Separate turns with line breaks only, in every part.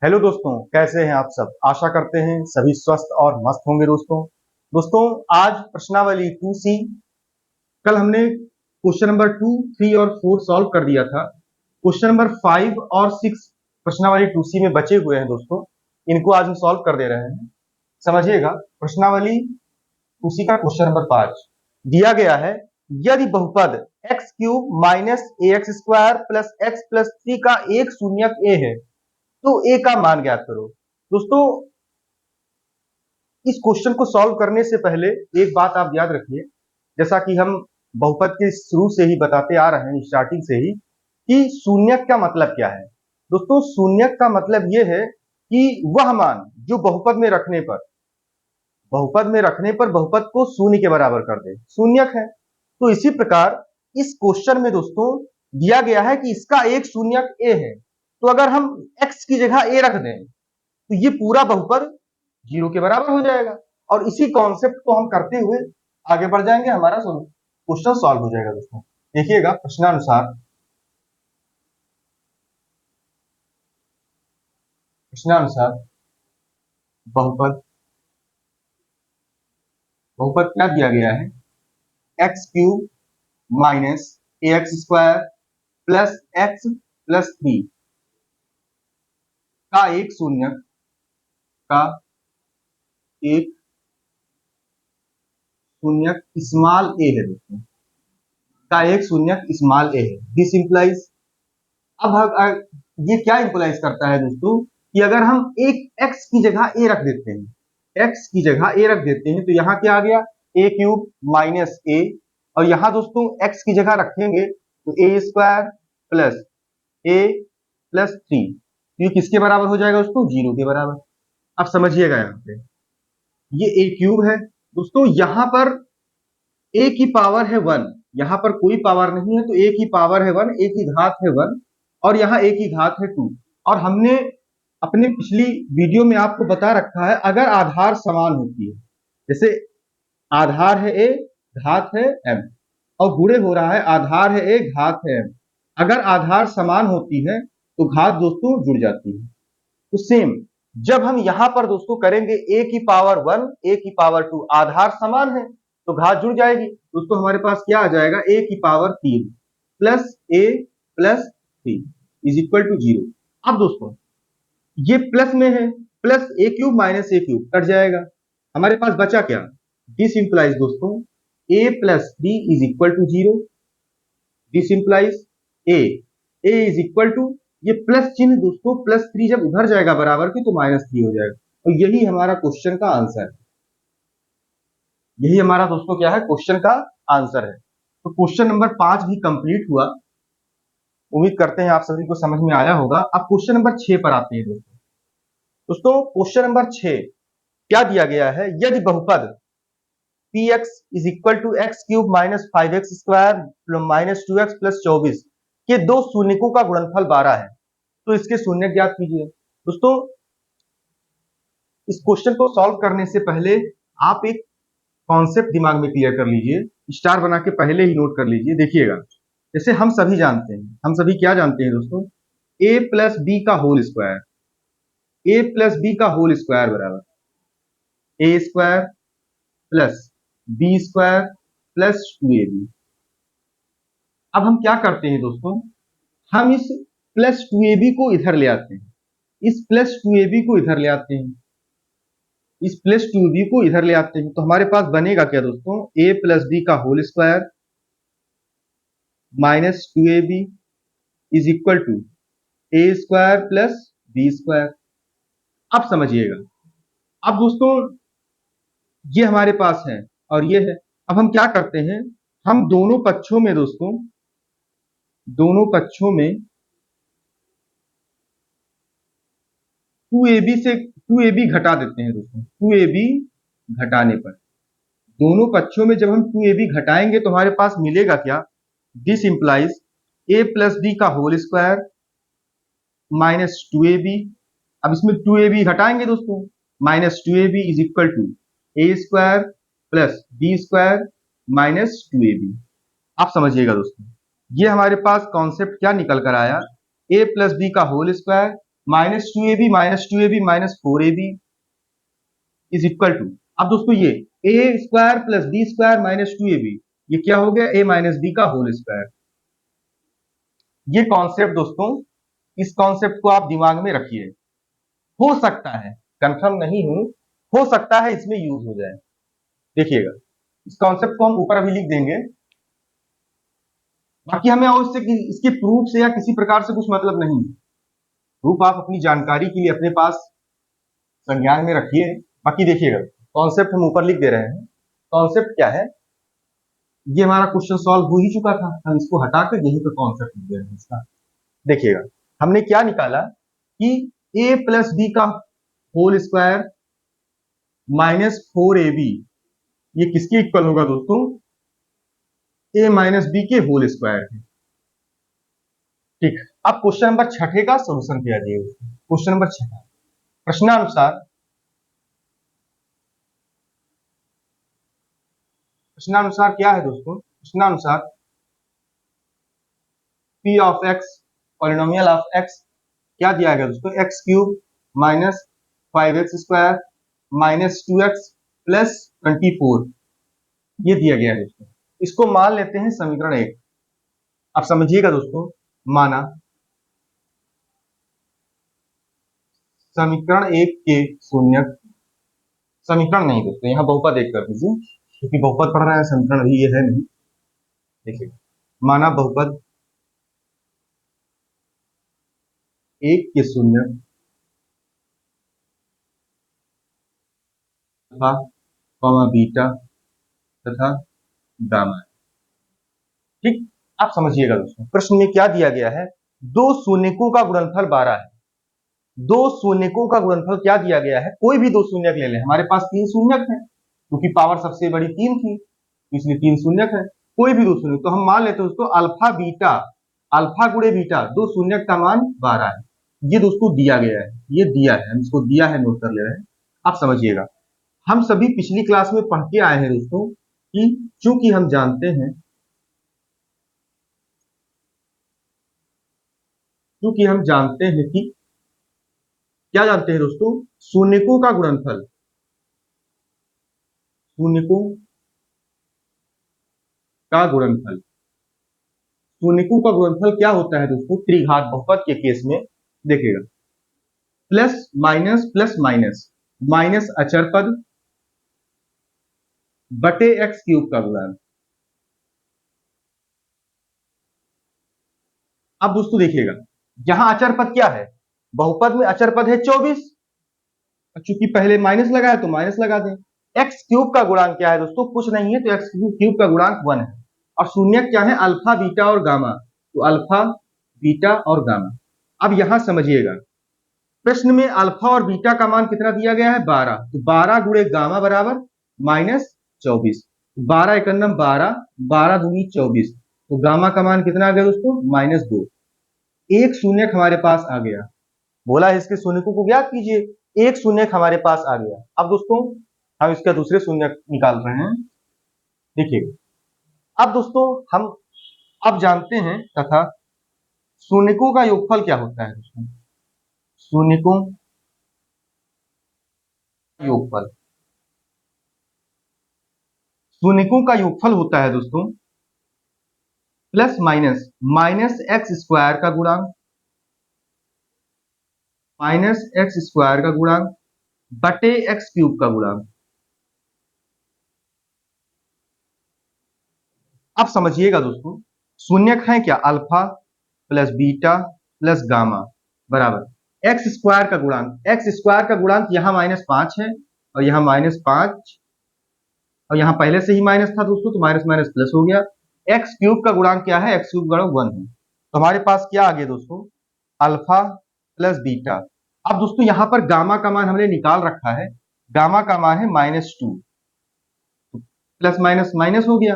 Hello दोस्तों, कैसे हैं आप सब। आशा करते हैं सभी स्वस्थ और मस्त होंगे। दोस्तों आज प्रश्नावली 2C, कल हमने क्वेश्चन नंबर 2, 3 और 4 सॉल्व कर दिया था। क्वेश्चन नंबर 5 और 6 प्रश्नावली 2C में बचे हुए हैं दोस्तों, इनको आज हम सॉल्व कर दे रहे हैं। समझिएगा, प्रश्नावली 2C का क्वेश्चन नंबर 5 दिया गया है। यदि बहुपद x cube minus a x square plus x plus 3 का एक शून्यक ए है तो ए का मान ज्ञात करो। दोस्तों, इस क्वेश्चन को सॉल्व करने से पहले एक बात आप याद रखिए, जैसा कि हम बहुपद के शुरू से ही बताते आ रहे हैं, स्टार्टिंग से ही, कि शून्यक का मतलब क्या है। दोस्तों, शून्यक का मतलब यह है कि वह मान जो बहुपद में रखने पर बहुपद को शून्य के बराबर कर दे, शून्यक है। तो इसी प्रकार इस क्वेश्चन में दोस्तों दिया गया है कि इसका एक शून्यक ए है। तो अगर हम x की जगह ए रख दें तो ये पूरा बहुपद 0 के बराबर हो जाएगा, और इसी कॉन्सेप्ट को हम करते हुए आगे बढ़ जाएंगे, हमारा क्वेश्चन सॉल्व हो जाएगा। दोस्तों देखिएगा, प्रश्नानुसार बहुपद बहुपद क्या दिया गया है, x cube minus a x square plus x plus 3 का एक शून्यक का एक शून्यक स्मॉल ए है। दोस्तों, का एक शून्यक स्मॉल ए है। दिस इंप्लाइज, अब ये क्या इंप्लाइज करता है दोस्तों, कि अगर हम एक x की जगह a रख देते हैं, x की जगह a रख देते हैं, तो यहाँ क्या आ गया, a क्यूब माइनस a, और यहाँ दोस्तों x की जगह रखेंगे तो a square plus a plus 3, ये किसके बराबर हो जाएगा दोस्तों, 0 के बराबर। अब समझिएगा, यहाँ पे ये a क्यूब है दोस्तों, यहाँ पर a की पावर है 1, यहाँ पर कोई पावर नहीं है तो a की पावर है 1, a की घात है 1, और यहाँ a की घात है 2। और हमने अपने पिछली वीडियो में आपको बता रखा है, अगर आधार समान होती है, जैसे आधार है a, घात है m, और गुणे हो रहा है, आधार है a, घात है m, अगर आधार समान होती है तो घात दोस्तों जुड़ जाती है। तो सेम जब हम यहां पर दोस्तों करेंगे a की पावर 1, a की पावर 2, आधार समान है तो घात जुड़ जाएगी। दोस्तों हमारे पास क्या आ जाएगा, a की power 3 plus a plus 3 is equal to 0। अब दोस्तों ये प्लस में है, plus a cube minus a cube cut जाएगा, हमारे पास बचा क्या, दिस इंप्लाइज दोस्तों a plus 3 is equal to 0। This implies a is equal to, ये प्लस चिन्ह दोस्तों, प्लस 3 जब उधर जाएगा बराबर की तो माइनस 3 हो जाएगा। और यही हमारा क्वेश्चन का आंसर है, यही हमारा दोस्तों क्या है, क्वेश्चन का आंसर है। तो क्वेश्चन नंबर 5 भी कंप्लीट हुआ, उम्मीद करते हैं आप सभी को समझ में आया होगा। अब क्वेश्चन नंबर 6 पर आते हैं दोस्तों क्वेश्चन नंबर 6 क्या दिया गया है, यदि बहुपद px is equal to x cube minus 5x square minus 2x plus 24 के दो शून्यकों का गुणनफल 12 है तो इसके शून्य ज्ञात कीजिए। दोस्तों, इस क्वेश्चन को सॉल्व करने से पहले आप एक कॉन्सेप्ट दिमाग में क्लियर कर लीजिए, स्टार बना के पहले ही नोट कर लीजिए। देखिएगा, जैसे हम सभी जानते हैं, हम सभी क्या जानते हैं दोस्तों, a प्लस बी का whole square, a plus b का होल स्क्वायर बराबर a square plus b square plus 2ab। अब हम क्या करते हैं दोस्तों, हम इस प्लस 2ab को इधर ले आते हैं, इस प्लस 2ab को इधर ले आते हैं, इस प्लस 2b को इधर ले आते हैं, तो हमारे पास बनेगा क्या दोस्तों, a प्लस बी का whole square minus 2ab is equal to a square plus b square. अब समझिएगा, अब दोस्तों ये हमारे पास है और ये है। अब हम क्या करते हैं, हम दोनों पक्षों में दोस्तों, दोनों पक्षों में 2ab घटा देते हैं दोस्तों। 2ab घटाने पर, दोनों पक्षों में जब हम 2ab घटाएंगे तो हमारे पास मिलेगा क्या, this implies a plus b का होल स्क्वायर माइनस 2ab। अब इसमें 2ab घटाएंगे दोस्तों, minus 2ab is equal to a square plus b square minus 2ab। आप समझिएगा दोस्तों, ये हमारे पास कॉन्सेप्ट क्या निकल कर आया, a प्लस बी का whole square -2ab minus 4ab is equal to, अब दोस्तों ये a square plus b square minus 2ab, ये क्या हो गया, a माइनस बी का होल स्क्वायर। ये कॉन्सेप्ट दोस्तों, इस कॉन्सेप्ट को आप दिमाग में रखिए। हो सकता है, कंफर्म नहीं हूं, हो सकता है इसमें यूज हो जाए। देखिएगा, इस कॉन्सेप्ट को हम ऊपर अभी लिख देंगे, बाकी हमें और इसके प्रूफ से या किसी प्रकार से कुछ मतलब नहीं है। प्रूफ आप अपनी जानकारी के लिए अपने पास संज्ञान में रखिए। बाकी देखिएगा, कॉन्सेप्ट हम ऊपर लिख दे रहे हैं। कॉन्सेप्ट क्या है, ये हमारा क्वेश्चन सॉल्व हो ही चुका था, हम इसको हटाकर यहीं पर कॉन्सेप्ट लिख दे रहे हैं इसका। देखिएगा, हमने क्या निकाला कि a प्लस बी का होल स्क्वायर माइनस 4ab, ये किसके इक्वल होगा दोस्तों, a माइनस बी के होल स्क्वायर के। ठीक, अब क्वेश्चन नंबर 6 का सोल्यूशन किया जाए। क्वेश्चन नंबर 6, प्रश्नानुसार क्या है दोस्तों, प्रश्नानुसार p of x polynomial of x क्या दिया गया दोस्तों, x cube minus 5x square minus 2x plus 24, ये दिया गया है दोस्तों। इसको मान लेते हैं समीकरण 1। अब समझिएगा दोस्तों, माना समीकरण 1 के शून्यक, समीकरण नहीं दोस्तों, यहाँ बहुपद एक कर दीजिए, क्योंकि बहुपद पढ़ रहे हैं, समीकरण अभी ये है नहीं। देखिए, माना बहुपद 1 के शून्यक अल्फा बीटा तथा गामा। ठीक, आप समझिएगा दोस्तों, प्रश्न में क्या दिया गया है, दो शून्यकों का गुणनफल 12 है। दो शून्यकों का गुणनफल क्या दिया गया है, कोई भी दो शून्यक ले लें, हमारे पास 3 शून्यक है, क्योंकि पावर सबसे बड़ी 3 थी, इसलिए 3 शून्यक है, कोई भी दो शून्यक, तो हम मान लेते हैं दोस्तों अल्फा बीटा, अल्फा गुणे बीटा, दो शून्यक का मान 12 है। ये दोस्तों दिया गया है, ये दिया है, हम इसको दिया है नोट कर ले रहे हैं। आप समझिएगा, हम सभी पिछली क्लास में पढ़ के आए हैं दोस्तों कि चूंकि हम जानते हैं, क्योंकि हम जानते हैं कि क्या जानते हैं दोस्तों, शून्यकों का गुणनफल, शून्यकों का गुणनफल, शून्यकों का गुणनफल क्या होता है दोस्तों, त्रिघात बहुपद के केस में देखिएगा, प्लस माइनस माइनस अचर पद बटे एक्स क्यूब का गुणांक। अब दोस्तों देखिएगा, यहां अचर पद क्या है, बहुपद में अचर पद है 24, चूंकि पहले माइनस लगा है तो माइनस लगा दें। एक्स क्यूब का गुणांक क्या है दोस्तों, कुछ नहीं है, तो एक्स क्यूब का गुणांक 1 है, और शून्य क्या है, अल्फा बीटा और गामा, तो अल्फा बीटा और गामा। अब यहां समझिएगा, प्रश्न में अल्फा और बीटा का मान कितना दिया गया है, 12, तो 12 गुणे गामा बराबर -24, 12 एकम 12, 12 दूनी 24, तो गामा का मान कितना आ गया दोस्तों, -2। एक शून्यक हमारे पास आ गया, बोला है इसके शून्यकों को ज्ञात कीजिए, एक शून्यक हमारे पास आ गया। अब दोस्तों हम इसका दूसरे शून्यक निकाल रहे हैं। देखिए, अब दोस्तों हम अब जानते हैं तथा शून्यकों का योगफल क्या होता है दोस्तों, शून्यकों योगफल, शून्यकों का योगफल होता है दोस्तों प्लस माइनस एक्स स्क्वायर का गुणांक, माइनस एक्स स्क्वायर का गुणांक बटे एक्स क्यूब का गुणांक। अब समझिएगा दोस्तों, शून्यक है क्या, alpha plus beta plus gamma बराबर एक्स स्क्वायर का गुणांक, एक्स स्क्वायर का गुणांक यहां -5 है और यहां -5, और यहां पहले से ही माइनस था दोस्तों, तो माइनस माइनस प्लस हो गया। एक्स क्यूब का गुणांक क्या है, एक्स क्यूब गुणांक 1 है, तो हमारे पास क्या आ गया दोस्तों, अल्फा प्लस बीटा। अब दोस्तों यहां पर गामा का मान हमने निकाल रखा है, गामा का मान है -2, प्लस माइनस माइनस हो गया।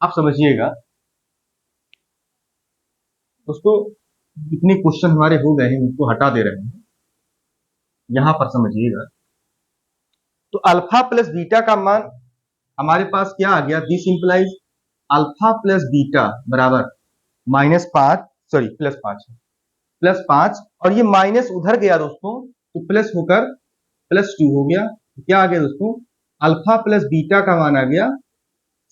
आप समझिएगा दोस्तों, जितने क्वेश्चन हमारे हो गए हैं उनको हटा दे रहे हैं, यहां पर समझिएगा, तो अल्फा प्लस बीटा का मान हमारे पास क्या आ गया, this implies alpha plus beta बराबर -5, सॉरी +5 है, प्लस 5 और ये माइनस उधर गया दोस्तों तो प्लस होकर प्लस 2 हो गया। क्या आ गया दोस्तों, अल्फा प्लस बीटा का मान आ गया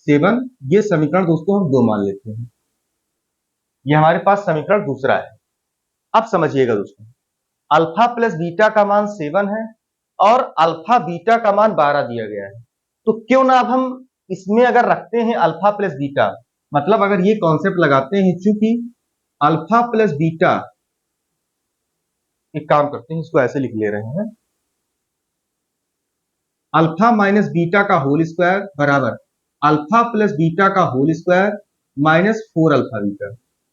7। ये समीकरण दोस्तों हम 2 मान लेते हैं। ये हमारे पास समीकरण दूसरा है। अब समझिएगा दोस्तों, अल्फा प्लस बीटा का मान 7 है और अल्फा बीटा का मान 12 दिया गया है। तो क्यों ना अब हम इसमें अगर रखते हैं अल्फा प्लस बीटा, मतलब अगर ये कॉन्सेप्ट लगाते हैं, चूंकि अल्फा प्लस बीटा, एक काम करते हैं इसको ऐसे लिख ले रहे हैं, अल्फा माइनस बीटा का होल स्क्वायर बराबर अल्फा प्लस बीटा का whole square minus 4 alpha beta.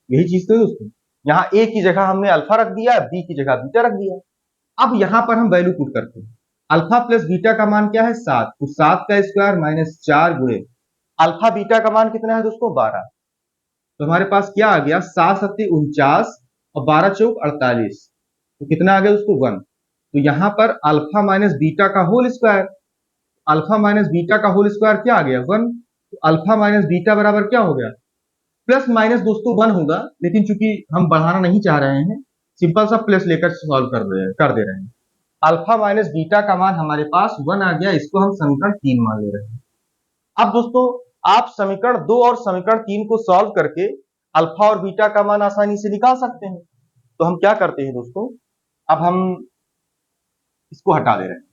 यही चीज तो है दोस्तों, यहाँ ए की जगह हमने अल्फा रख दिया, बी की जगह बीटा रख दिया। अब यहां पर हम वैल्यू पुट करते हैं। अल्फा प्लस बीटा का मान क्या है 7, तो 7 का स्क्वायर माइनस 4 गुणे अल्फा बीटा का मान कितना है दोस्तों 12। तो हमारे पास क्या आ गया, 7 सत्ते 49 और 12 चौक 48, तो कितना आ गया दोस्तों 1। तो यहां पर अल्फा माइनस बीटा का whole square, alpha minus beta का होल स्क्वायर क्या आ गया 1। तो अल्फा माइनस बीटा बराबर क्या हो गया, प्लस माइनस दोस्तों 1 होगा, लेकिन चूंकि हम बढ़ाना नहीं चाह रहे हैं, सिंपल सा प्लस लेकर सॉल्व कर दे रहे हैं। अल्फा माइनस बीटा का मान हमारे पास 1 आ गया, इसको हम समीकरण 3 मान ले रहे हैं। अब दोस्तों आप समीकरण 2 और समीकरण 3 को सॉल्व करके अल्फा और बीटा का मान आसानी से निकाल सकते हैं। तो हम क्या करते हैं दोस्तों, अब हम इसको हटा दे रहे हैं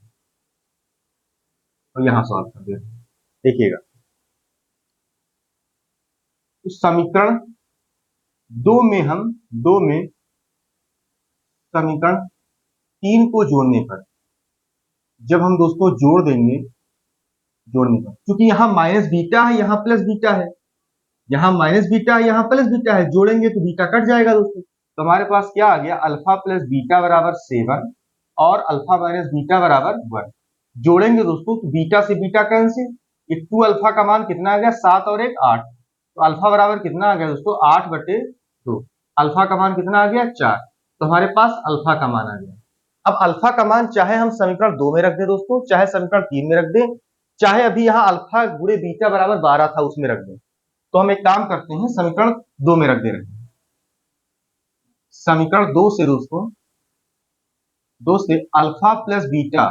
और यहां सॉल्व कर दे रहे हैं। देखिएगा, तो समीकरण 2 में समीकरण 3 को जोड़ने पर, जब हम दोस्तों जोड़ देंगे, जोड़ने पर क्योंकि यहाँ माइनस बीटा है यहाँ प्लस बीटा है, यहाँ माइनस बीटा है यहाँ प्लस बीटा है, जोड़ेंगे तो बीटा कट जाएगा दोस्तों। तो हमारे पास क्या आ गया, अल्फा प्लस बीटा बराबर 7 और अल्फा माइनस बीटा बराबर 1। जोड़ेंगे दोस्तों तो बीटा से बीटा कैंसिल, ये 2 अल्फा का मान कितना आ गया 7 और 1 8, तो अल्फा बराबर कितना आ गया दोस्तों 8/2। अल्फा का मान कितना आ गया 4, तो हमारे पास अल्फा का मान आ गया। अब अल्फा का मान चाहे हम समीकरण 2 में रख दें दोस्तों, चाहे समीकरण 3 में रख दें, चाहे अभी यहाँ अल्फा गुणे बीटा बराबर 12 था उसमें रख दें। तो हम एक काम करते हैं, समीकरण 2 में रख दे रहे हैं। समीकरण 2 से दोस्तों, 2 से अल्फा प्लस बीटा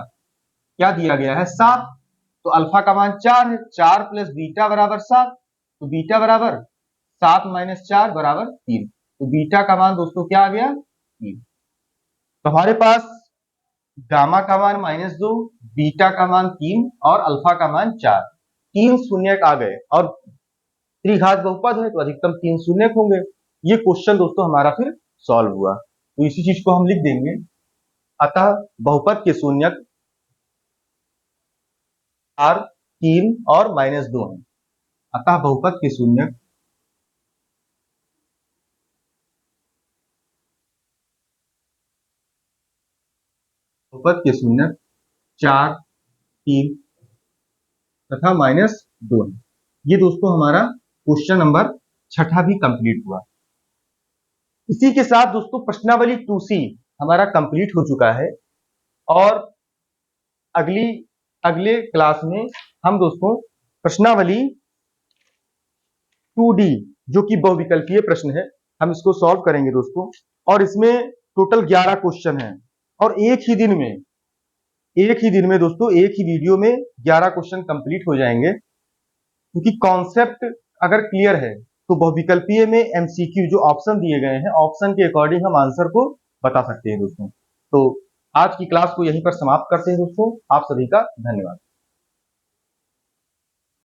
क्या दिया गया है 7, तो अल्फा का मान 4 है, 4 प्लस बीटा बराबर 7, तो बीटा बराबर 7 माइनस 4 बराबर 3, तो बीटा का मान दोस्तों क्या आ गया 3। तो हमारे पास गामा का मान -2, बीटा का मान 3 और अल्फा का मान 4, 3 शून्यक आ गए, और त्रिघात बहुपद है तो अधिकतम 3 शून्यक होंगे। ये क्वेश्चन दोस्तों हमारा फिर सॉल्व हुआ। तो इसी चीज को हम लिख देंगे, अतः बहुपद के शून्यक 4, 3 और -2 है। अतः बहुपद के शून्यक बहुपद के शून्यक 4, 3 तथा -2 है। ये दोस्तों हमारा क्वेश्चन नंबर 6 भी कंप्लीट हुआ। इसी के साथ दोस्तों प्रश्नावली 2C हमारा कंप्लीट हो चुका है, और अगले क्लास में हम दोस्तों प्रश्नावली 2D जो कि बहुविकल्पीय प्रश्न है, हम इसको सॉल्व करेंगे दोस्तों। और इसमें टोटल 11 क्वेश्चन हैं, और एक ही दिन में दोस्तों, एक ही वीडियो में 11 क्वेश्चन कंप्लीट हो जाएंगे। क्योंकि कॉन्सेप्ट अगर क्लियर है तो बहुविकल्पीय में एमसीक्यू जो ऑप्शन दिए गए हैं, ऑप्शन के अकॉर्डिंग हम आंसर को बता सकते हैं दोस्तों। तो आज की क्लास को यहीं पर समाप्त करते हैं दोस्तों। आप सभी का धन्यवाद।